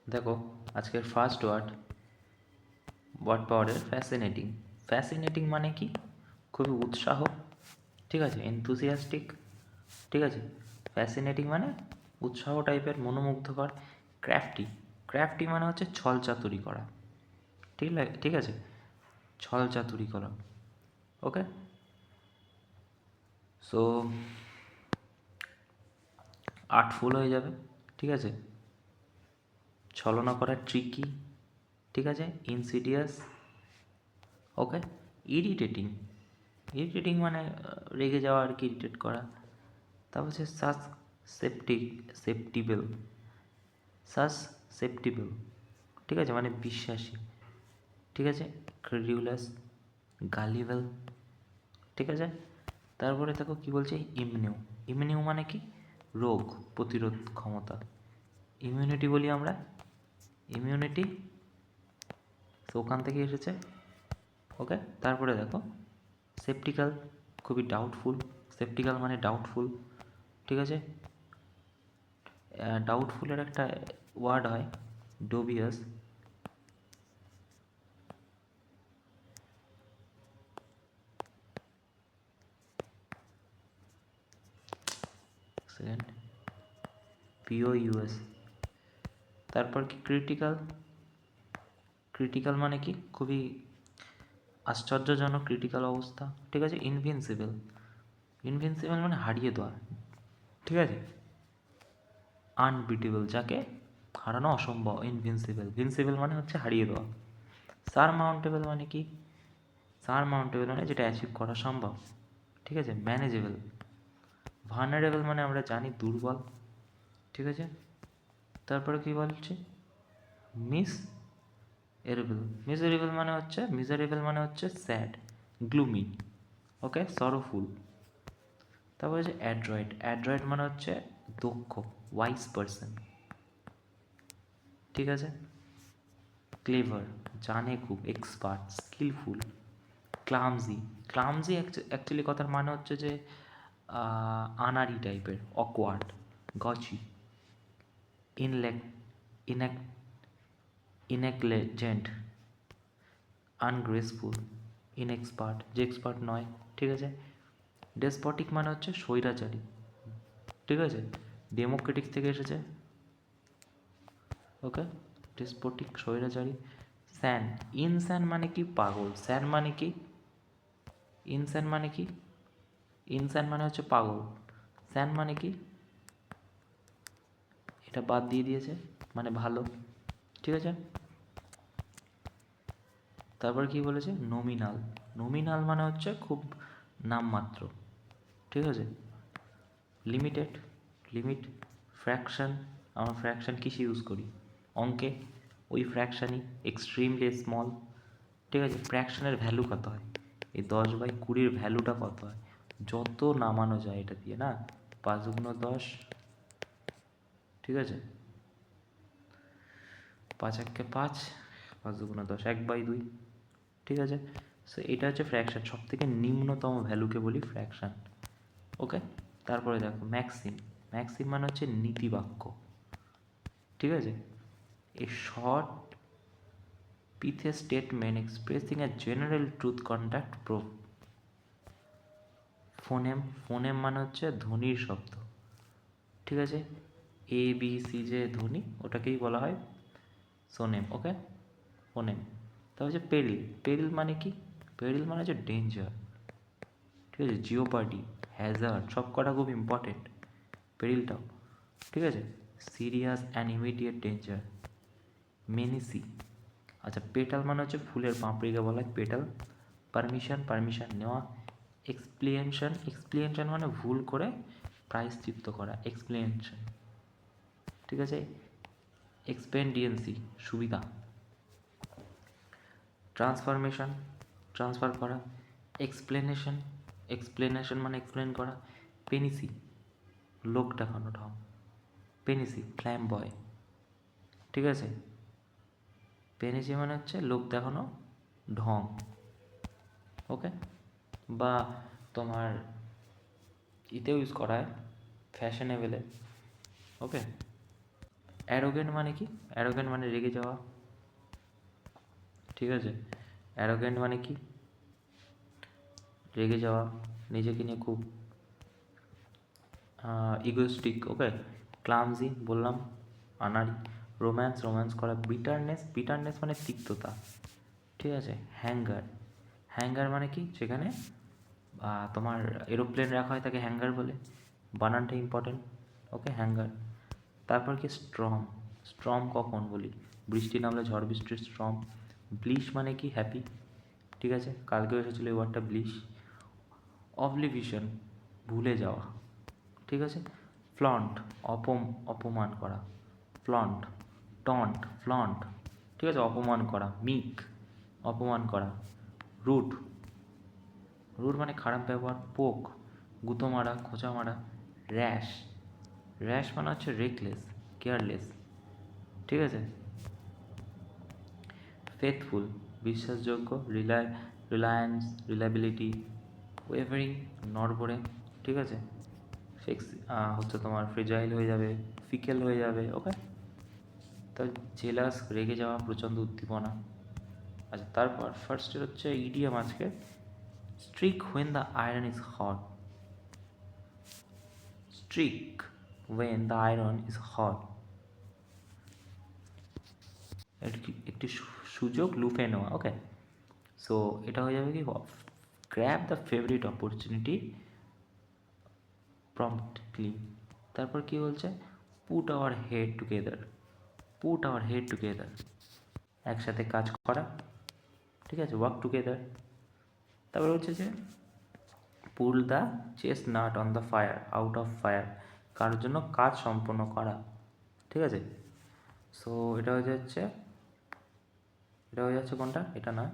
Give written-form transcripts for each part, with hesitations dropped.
দেখো, আজকের first word পাওয়ারের ফ্যাসিনেটিং। ফ্যাসিনেটিং মানে কি? খুবই উৎসাহ, ঠিক আছে, এনথুসিয়াস্টিক, ঠিক আছে। ফ্যাসিনেটিং মানে উৎসাহ টাইপের, মনোমুগ্ধকর। ক্র্যাফটি, ক্র্যাফটি মানে হচ্ছে ছল চাতুরি করা, ঠিক আছে, ছল চাতুরি করা। ওকে, সো আর্টফুল হয়ে যাবে, ঠিক আছে। ছলনা করা, ট্রিকি, ঠিক আছে, ইনসিডিয়াস। ওকে, ইরিটেটিং, ইরিটেটিং মানে রেগে যাওয়া আর কি, ইরিটেট করা। তারপর হচ্ছে সেপটিবল, সাসসেপ্টিবল, ঠিক আছে, মানে বিশ্বাসী, ঠিক আছে। ক্রেডিউলাস, গালিবেল, ঠিক আছে। তারপরে দেখো কি বলছে, ইমিউন। ইমিউন মানে কি? রোগ প্রতিরোধ ক্ষমতা। ইমিউনিটি বলি আমরা, ইমিউনিটি, তো ওখান থেকে এসেছে। ওকে, তারপরে দেখো সেপটিক্যাল, খুবই ডাউটফুল। সেপটিক্যাল মানে ডাউটফুল, ঠিক আছে। ডাউটফুলের একটা ওয়ার্ড হয় ডোবিয়াস। Second, POUS। তারপর কি ক্রিটিক্যাল। ক্রিটিক্যাল মানে কি? খুবই আশ্চর্যজনক, ক্রিটিক্যাল অবস্থা, ঠিক আছে। ইনভিনসিবল, ইনভিনসিবল মানে হারিয়ে দেওয়া, ঠিক আছে। আনবিটেবল, যাকে হারানো অসম্ভব, ইনভিনসিবল। ভিনসিবল মানে হচ্ছে হারিয়ে দেওয়া। সারমাউন্টেবল মানে কি? সারমাউন্টেবল মানে যেটা অ্যাচিভ করা সম্ভব, ঠিক আছে। ম্যানেজেবল। ভার্নারেবল মানে আমরা জানি দুর্বল, ঠিক আছে। তারপরে কি বলছি, মিস এরেবল। মিজারেবল মানে হচ্ছে স্যাড, গ্লুমি, ওকে, সরোফুল। তারপর হচ্ছে অ্যাড্রয়েড। অ্যাড্রয়েড মানে হচ্ছে দক্ষ, ওয়াইজ পারসন, ঠিক আছে। ক্লেভার, জানে খুব, expert, skillful. Clumsy, clumsy actually কথার মানে হচ্ছে যে আনাড়ি টাইপের, অকওয়ার্ড। গচি, ইনলেক ইনেক ইনেকলেজেন্ট, আনগ্রেসফুল, ইনএক্সপার্ট, যে এক্সপার্ট নয়, ঠিক আছে। ডেসপটিক মানে হচ্ছে স্বৈরাচারী, ঠিক আছে। ডেমোক্রেটিক থেকে এসেছে, ওকে। ডেসপটিক, স্বৈরাচারী। স্যান, ইনস্যান মানে কি? পাগল। স্যান মানে কি? ইনস্যান মানে কি? ইনস্যান মানে হচ্ছে পাগল। স্যান মানে কি? এটা বাদ দিয়ে দিয়েছে, মানে ভালো, ঠিক আছে। তারপর কি বলেছে, নমিনাল। নমিনাল মানে হচ্ছে খুব নামমাত্র, ঠিক আছে। Limited, limit. ফ্র্যাকশন, আমরা ফ্র্যাকশন কিসে ইউজ করি? অঙ্কে, ওই ফ্র্যাকশানই। এক্সট্রিমলি স্মল, ঠিক আছে। ফ্র্যাকশনের ভ্যালু কত হয়? এই 10/20 ভ্যালুটা কত হয়? যত নামানো যায় এটা দিয়ে, না, 5×10, ঠিক আছে। 5×1 = 5, 5×10 1/2, ঠিক আছে। সো এটা হচ্ছে ফ্র্যাকশন, সব থেকে নিম্নতম ভ্যালুকে বলি ফ্র্যাকশন, ওকে। তারপরে দেখো ম্যাক্সিম। ম্যাক্সিম মানে হচ্ছে নীতিবাক্য, ঠিক আছে। A short pithy statement expressing a general truth conduct proof. Phoneme, phoneme মানে হচ্ছে ধ্বনির শব্দ, ঠিক আছে। ABC যে ধ্বনি, ওটাকেই বলা হয় সোনেম, ওকে, ফোনেম। তারপর হচ্ছে পেরিল। পেরিল মানে কি? পেরিল মানে হচ্ছে ডেঞ্জার, ঠিক আছে। জিওপার্ডি, হ্যাজার্ড, সব কটা খুব ইম্পর্টেন্ট, পেরিলটাও, ঠিক আছে। Serious and immediate danger. মেনিসি। আচ্ছা, পেটাল মানে হচ্ছে ফুলের পাপড়িকে বলা হয় পেটাল। পারমিশন, পারমিশন নেওয়া। এক্সপ্লেনশন, এক্সপ্লেনশন মানে ভুল করে প্রায়শ্চিত্ত করা, এক্সপ্লেনশন, ঠিক আছে। এক্সপেন্ডিয়েন্সি, সুবিধা। ট্রান্সফরমেশন, ট্রান্সফার করা। এক্সপ্লেনেশন, এক্সপ্লেনেশন মানে এক্সপ্লেন করা। পেনিসি, লোক দেখানো ঢং। পেনিসি, ফ্ল্যামবয়, ঠিক আছে। পেনিসি মানে হচ্ছে লোক দেখানো ঢং, ওকে। বা তোমার ইতেও ইউজ করা হয়, ফ্যাশনেবেলে, ওকে। অ্যারোগেন্ট মানে কি? অ্যারোগেন্ট মানে রেগে যাওয়া, ঠিক আছে? অ্যারোগেন্ট মানে কি? রেগে যাওয়া, নিজেকে নিয়ে খুব ইগোস্টিক, ওকে? ক্লামজি বললাম, আনাড়ি। রোম্যান্স, রোম্যান্স করা। বিটারনেস, বিটারনেস মানে তিক্ততা, ঠিক আছে? হ্যাঙ্গার, হ্যাঙ্গার মানে কি? যেখানে তোমার এরোপ্লেন রাখা হয় তাকে হ্যাঙ্গার বলে, বানানটা ইম্পর্টেন্ট, ওকে? হ্যাঙ্গার। তারপর কি? স্ট্রম, স্ট্রম কখন বলি? বৃষ্টি নামলে, ঝড় বৃষ্টির স্ট্রম। ব্লিশ মানে কি? হ্যাপি, ঠিক আছে? কালকেও এসেছিলো এই ওয়ার্ডটা, ব্লিশ। অবলিভিশন, ভুলে যাওয়া, ঠিক আছে? ফ্লন্ট, অপমান করা, ফ্লন্ট। টন্ট, ফ্লন্ট, ঠিক আছে? অপমান করা। মিক, অপমান করা। রুট, রুট মানে খারাপ ব্যবহার। পোক, গুঁতো মারা, খোঁচা মারা। র্যাশ, র্যাশ মানে হচ্ছে রেকলেস, কেয়ারলেস, ঠিক আছে? ফেথফুল, বিশ্বাসযোগ্য। রিলায়েন্স, রিলায়াবিলিটি। ওয়েভারিং, নড়বড়ে, ঠিক আছে? হচ্ছে তোমার ফ্রেজাইল হয়ে যাবে, ফিকেল হয়ে যাবে, ওকে? তো জেলাস, রেগে যাওয়া, প্রচণ্ড উদ্দীপনা। আচ্ছা, তারপর ফার্স্টের হচ্ছে ইডিয়াম আজকে, strike when the iron is hot. Strike when the iron is hot, একটি সুযোগ লুফে নেওয়া, ওকে? সো এটা হয়ে যাবে কি? Grab the favourite opportunity promptly. তারপর কি বলছে? Put our head together, put our head together, একসাথে কাজ করা, ঠিক আছে? Work together. তারপর হচ্ছে যে pull the chestnut on the fire, out of fire, কারোর জন্য কাজ সম্পন্ন করা, ঠিক আছে? সো এটা হয়ে যাচ্ছে, এটা হয়ে যাচ্ছে কোনটা? এটা না,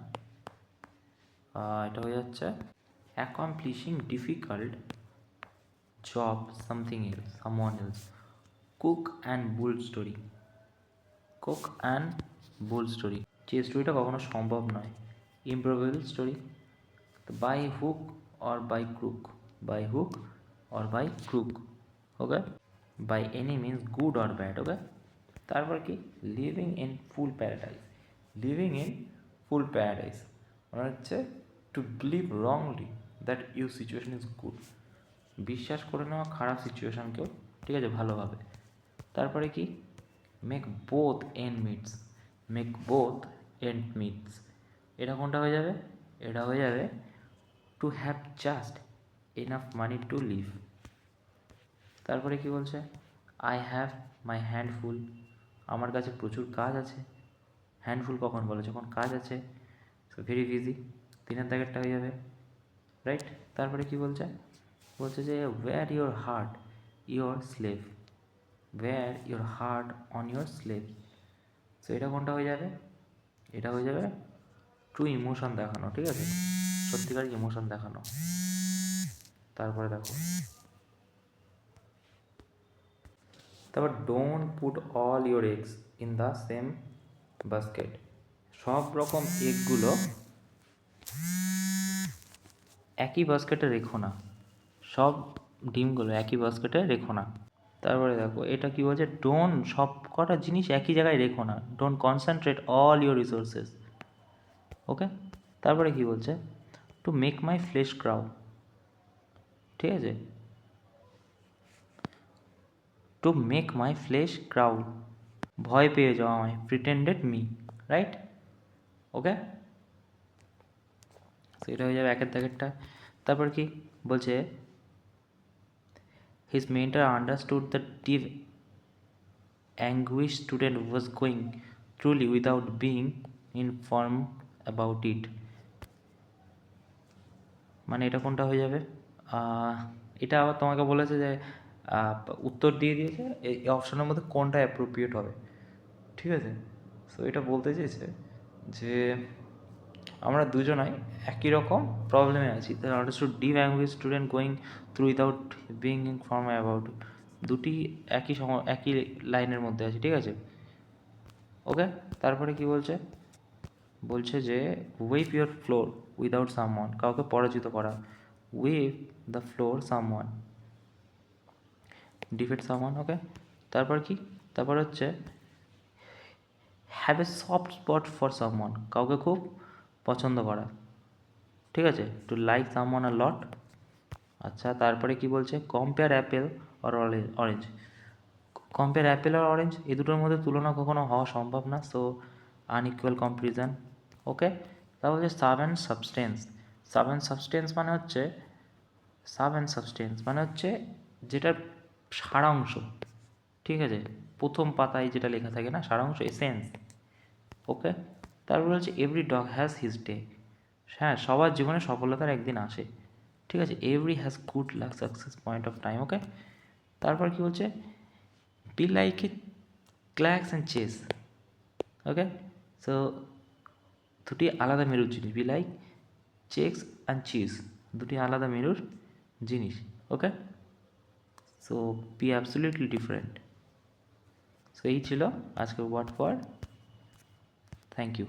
এটা হয়ে যাচ্ছে accomplishing difficult job something else, someone else. Cock and bull story, cock and bull story, যে স্টোরিটা কখনো সম্ভব নয়। Improbable story. By hook or by crook, by hook or by crook, okay? By any means, good or bad, okay? তারপর কি? Living in fool paradise, living in fool paradise মানে হচ্ছে to believe wrongly that your situation is good, বিশ্বাস করে নেওয়া খারাপ সিচুয়েশানকেও, ঠিক আছে, ভালোভাবে। তারপরে কি? Make both end meets, make both end meets, এটা কোনটা হয়ে যাবে? এটা হয়ে যাবে to have just enough money to live. তারপরে কি বলছে? আই হ্যাভ মাই হ্যান্ডফুল, আমার কাছে প্রচুর কাজ আছে। হ্যান্ডফুল কখন বলে? যখন কাজ আছে। সো ভেরি বিজি, তিনের দাগেরটা হয়ে যাবে, রাইট? তারপরে কি বলছে? বলছে যে wear your heart your sleeve, wear your heart on your sleeve. So এটা কোনটা হয়ে যাবে? এটা হয়ে যাবে ট্রু ইমোশন দেখানো, ঠিক আছে? সত্যিকার ইমোশন দেখানো। তারপরে দেখো, তারপর don't put all your eggs in the same basket, সব রকম এগগুলো একই বাস্কেটে রেখো না, সব ডিমগুলো একই বাস্কেটে রেখো না। তারপরে দেখো এটা কি বলছে? ডোন্ট সব কটা জিনিস একই জায়গায় রেখো না, don't concentrate all your resources, okay? তারপরে কি বলছে? To make my flesh crawl, ঠিক আছে? To make my flesh crawl, ভয় পেয়ে যাওয়া আমায়, প্রিটেন্ডেড মি, রাইট? ওকে? সেটা হয়ে যাবে একের দাগেরটা। তারপর কি বলছে? His mentor understood the deep anguish student was going truly without being informed about it, মানে এটা কোনটা হয়ে যাবে? এটা আবার তোমাকে বলেছে যে উত্তর দিয়ে দিয়েছে এই অপশনের মধ্যে কোনটা অ্যাপ্রোপ্রিয়েট হবে, ঠিক আছে? সো এটা বলতে চেয়েছে যে আমরা দুজনাই একই রকম প্রবলেমে আছি। The understood deep anguish student going through without being inform about it, দুটি একই লাইনের মধ্যে আছে, ঠিক আছে? ওকে? তারপরে কি বলছে? বলছে যে wipe your floor without someone, কাউকে পরাজিত করা। Wipe the floor someone, defeat someone, okay? তারপর কি? তারপর হচ্ছে have a soft spot for someone, কাউকে খুব পছন্দ করা, ঠিক আছে, to like someone a lot. আচ্ছা, তারপরে কি বলছে, কম্পেয়ার অ্যাপেল আর অরেঞ্জ। কম্পেয়ার অ্যাপেল আর অরেঞ্জ, এই দুটোর মধ্যে তুলনা কখনো হওয়া সম্ভব না, সো আনইকুয়াল কম্পারিজন। ওকে, তারপর হচ্ছে sub and substance. Sub and substance মানে হচ্ছে, সাব অ্যান্ড সাবস্টেন্স মানে হচ্ছে যেটার সারাংশ, ঠিক আছে, প্রথম পাতায় যেটা লেখা থাকে না, সারাংশ, এসেন্স। ওকে, তারপর হচ্ছে every dog has his day. হ্যাঁ, সবার জীবনে সফলতার একদিন আসে, ঠিক আছে, every has good luck success point of time. Okay, তারপর কি বলছে, be like a clacks and chess. Okay, so দুটি আলাদা মেরুর জিনিস, be like chalks and cheese, দুটি আলাদা মেরুর জিনিস। Okay, so be absolutely different. So এই ছিল আজকের ওয়ার্ড ফর। Thank you.